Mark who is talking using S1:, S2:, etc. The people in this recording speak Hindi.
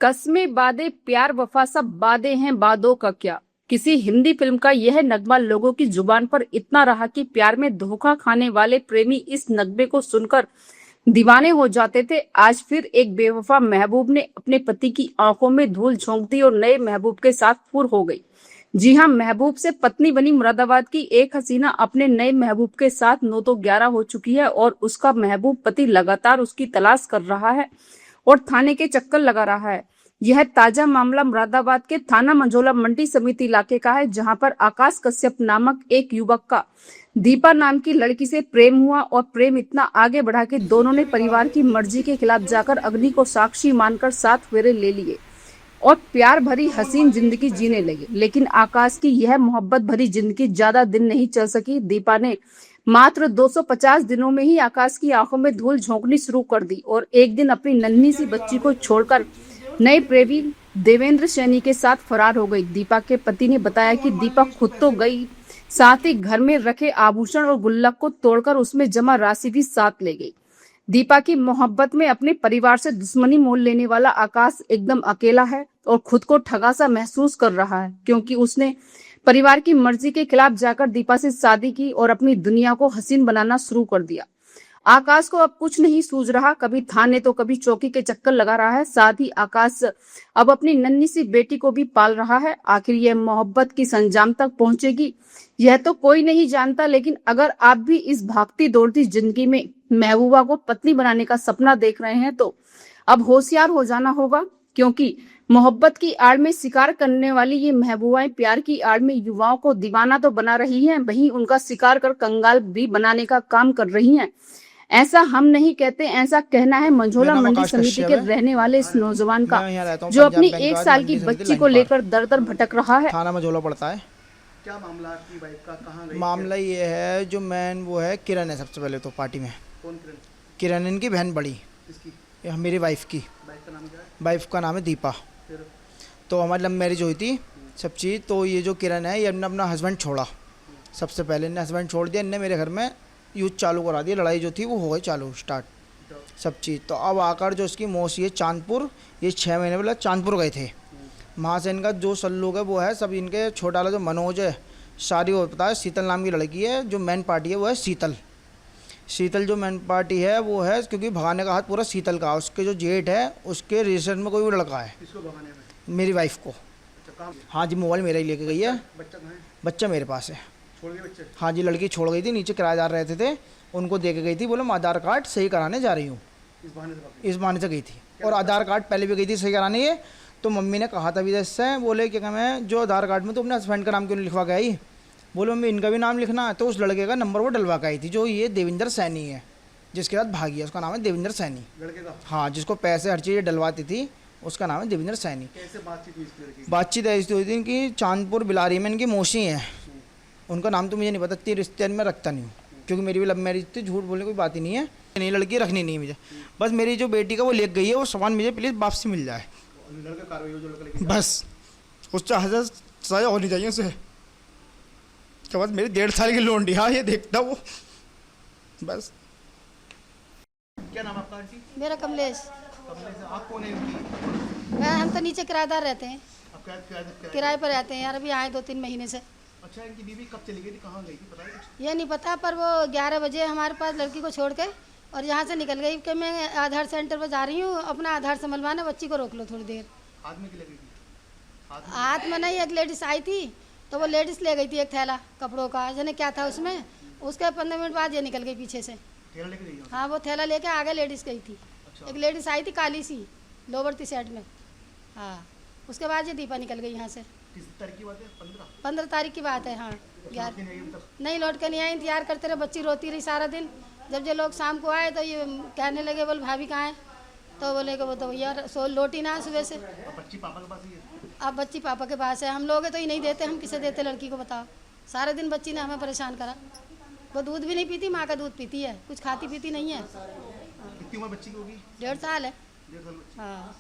S1: कस्में बादे प्यार वफा सब बादे हैं बादों का क्या। किसी हिंदी फिल्म का यह नगमा लोगों की जुबान पर इतना रहा कि प्यार में धोखा खाने वाले प्रेमी इस नगमे को सुनकर दीवाने हो जाते थे। आज फिर एक बेवफा महबूब ने अपने पति की आंखों में धूल झोंक दी और नए महबूब के साथ फुर हो गई। जी हाँ, महबूब से पत्नी बनी मुरादाबाद की एक हसीना अपने नए महबूब के साथ 9 तो 11 हो चुकी है और उसका महबूब पति लगातार उसकी तलाश कर रहा है और थाने के चक्कर लगा रहा है। यह ताजा मामला मुरादाबाद के थाना मंझोला मंडी समिति इलाके का है, जहां पर आकाश कश्यप नामक एक युवक का दीपा नाम की लड़की से प्रेम हुआ और प्रेम इतना आगे बढ़ा कि दोनों ने परिवार की मर्जी के खिलाफ जाकर अग्नि को साक्षी मानकर 7 फेरे ले लिए और प्यार भरी हसीन जिंदगी जीने लगे। लेकिन आकाश की यह मोहब्बत भरी जिंदगी ज्यादा दिन नहीं चल सकी। दीपा ने मात्र 250 दिनों में ही आकाश की आंखों में धूल झोंकनी शुरू कर दी और एक दिन अपनी नन्ही सी बच्ची को छोड़कर नए प्रेमी देवेंद्र सैनी के साथ फरार हो गई। दीपा के पति ने बताया कि दीपा खुद तो गई, साथ ही घर में रखे आभूषण और गुल्लक को तोड़कर उसमें जमा राशि भी साथ ले गई। दीपा की मोहब्बत में अपने परिवार से दुश्मनी मोल लेने वाला आकाश एकदम अकेला है और खुद को ठगा सा महसूस कर रहा है, क्योंकि उसने परिवार की मर्जी के खिलाफ जाकर दीपा से शादी की और अपनी दुनिया को हसीन बनाना शुरू कर दिया। आकाश को अब कुछ नहीं सूझ रहा, कभी थाने तो कभी चौकी के चक्कर लगा रहा है। साथ ही आकाश अब अपनी नन्ही सी बेटी को भी पाल रहा है। आखिर यह मोहब्बत की संजाम तक पहुंचेगी यह तो कोई नहीं जानता, लेकिन अगर आप भी इस भागती दौड़ती जिंदगी में महबूबा को पत्नी बनाने का सपना देख रहे हैं तो अब होशियार हो जाना होगा, क्योंकि मोहब्बत की आड़ में शिकार करने वाली ये महबूबाएं प्यार की आड़ में युवाओं को दीवाना तो बना रही हैं, वहीं उनका शिकार कर कंगाल भी बनाने का काम कर रही हैं। ऐसा हम नहीं कहते, ऐसा कहना है मंझोला मंडी समिति के रहने वाले इस नौजवान का, जो अपनी 1 साल की बच्ची को लेकर दर दर भटक रहा है।
S2: थाना मंझोला पड़ता है।
S3: क्या मामला आपकी वाइफ का, कहाँ गई?
S2: मामला ये है, जो मैन वो है किरण है। सबसे पहले तो पार्टी में
S3: कौन किरण?
S2: किरण इनकी बहन बड़ी,
S3: किसकी?
S2: ये मेरी वाइफ की।
S3: वाइफ का नाम क्या है?
S2: वाइफ का नाम है दीपा।
S3: फिर
S2: तो हमारी लव मैरिज हुई थी सब चीज़। तो ये जो किरण है, ये अपना हस्बैंड छोड़ा। सबसे पहले इन्हें हस्बैंड छोड़ दिया, इनने मेरे घर में यूथ चालू करा दिया। लड़ाई जो थी वो हो गई चालू स्टार्ट सब चीज़। तो अब आकर जो इसकी मौसी है चांदपुर, ये 6 महीने पहले चांदपुर गए थे। वहाँ से इनका जो सल्लूक है वो है सब इनके छोटा वाला जो मनोज है, सारी वो पता है। शीतल नाम की लड़की है, जो मेन पार्टी है वो है शीतल। शीतल जो मेन पार्टी है वो है, क्योंकि भगाने का हाथ पूरा शीतल का। उसके जो जेठ है उसके रिलेशन में कोई भी लड़का है।
S3: किसको भगाने में?
S2: मेरी वाइफ को।
S3: अच्छा, काम?
S2: हाँ जी, मोबाइल मेरा ही लेके गई है।
S3: बच्चा कहाँ है?
S2: बच्चा मेरे पास है।
S3: छोड़ गए बच्चे?
S2: हाँ जी, लड़की छोड़ गई थी, नीचे किराएदार रहते थे, उनको दे के गई थी। बोले मैं आधार कार्ड सही कराने जा रही हूँ।
S3: इस बहाने से पकड़ी?
S2: इस बहाने से गई थी, और आधार कार्ड पहले भी गई थी सही कराने। ये तो मम्मी ने कहा था भी इससे, बोले कि मैं जो आधार कार्ड में तो अपने हस्बैंड का नाम क्यों नहीं लिखवा के आई। बोले मम्मी इनका भी नाम लिखना है। तो उस लड़के का नंबर वो डलवा के आई थी, जो ये देवेंद्र सैनी है, जिसके साथ भागी है। उसका नाम है देवेंद्र सैनी।
S3: लड़के का?
S2: हाँ, जिसको पैसे हर चीज़ डलवाती थी, उसका नाम है देवेंद्र सैनी।
S3: कैसे बातचीत हुई इस लड़की की?
S2: बातचीत ऐसी हुई थी कि चांदपुर बिलारी में इनकी मौसी है, उनका नाम तो मुझे नहीं पता, इतनी रिश्ते में रखता नहीं हूँ, क्योंकि मेरी भी लव मैरिज थी। झूठ बोलने कोई बात ही नहीं है। नहीं, लड़की रखनी नहीं है मुझे। बस मेरी जो बेटी का वो लेके गई है, वो सामान मुझे प्लीज़ वापसी मिल जाए।
S3: लड़का कार्रवाई हो जो लड़का लेके
S2: बस उससे सजा होनी चाहिए उसे। क्या बस मेरी 1.5 साल की लोंडी, हाँ ये देखता वो बस।
S3: क्या नाम आपका आंटी?
S4: मेरा कमलेश।
S3: कमरे से आप कौन है इनकी?
S4: हम तो नीचे किराएदार रहते हैं,
S3: आप क्या
S4: किराए पर रहते हैं यार। अभी आए 2-3 महीने से।
S3: अच्छा, इनकी बीवी कब चली गई थी, कहाँ गई थी, पता है कुछ?
S4: ये नहीं पता, पर वो 11 बजे हमारे पास लड़की को छोड़ के और यहाँ से निकल गई कि मैं आधार सेंटर पर जा रही हूँ, अपना आधार संभलवाना, बच्ची को रोक लो थोड़ी देर।
S3: हाथ में की लगी थी?
S4: हाथ में नहीं, एक लेडीज आई थी तो वो लेडीज ले गई थी एक थैला कपड़ों का, जाने क्या था उसमें। उसके 15 मिनट बाद ये निकल गई पीछे से।
S3: थैला लेके गई?
S4: हाँ, वो थैला लेके आगे लेडीज गई थी।
S3: अच्छा।
S4: एक लेडीज आई थी काली सी, लोवर टी शर्ट में। हाँ, उसके बाद ये दीपा निकल गई यहाँ से।
S3: किस तारीख की बात है?
S4: 15 तारीख की बात है। हाँ, 11
S3: नहीं आई अभी तक?
S4: नहीं, लौट के नहीं आई। इंतजार करते रहे, बच्ची रोती रही सारा दिन। जब ये लोग शाम को आए तो ये कहने लगे, बोल भाभी कहाँ है? तो बोले कि वो तो यार लौटी ना सुबह से।
S3: और बच्ची पापा के पास ही है?
S4: अब बच्ची पापा के पास है। हम लोग तो ही नहीं देते, हम किसे देते लड़की को, बताओ। सारा दिन बच्ची ने हमें परेशान करा। वो दूध भी नहीं पीती, माँ का दूध पीती है, कुछ खाती पीती नहीं है।
S3: कितनी उम्र बच्ची की होगी?
S4: 1.5 साल है।
S3: 1.5 साल बच्ची।
S4: हाँ।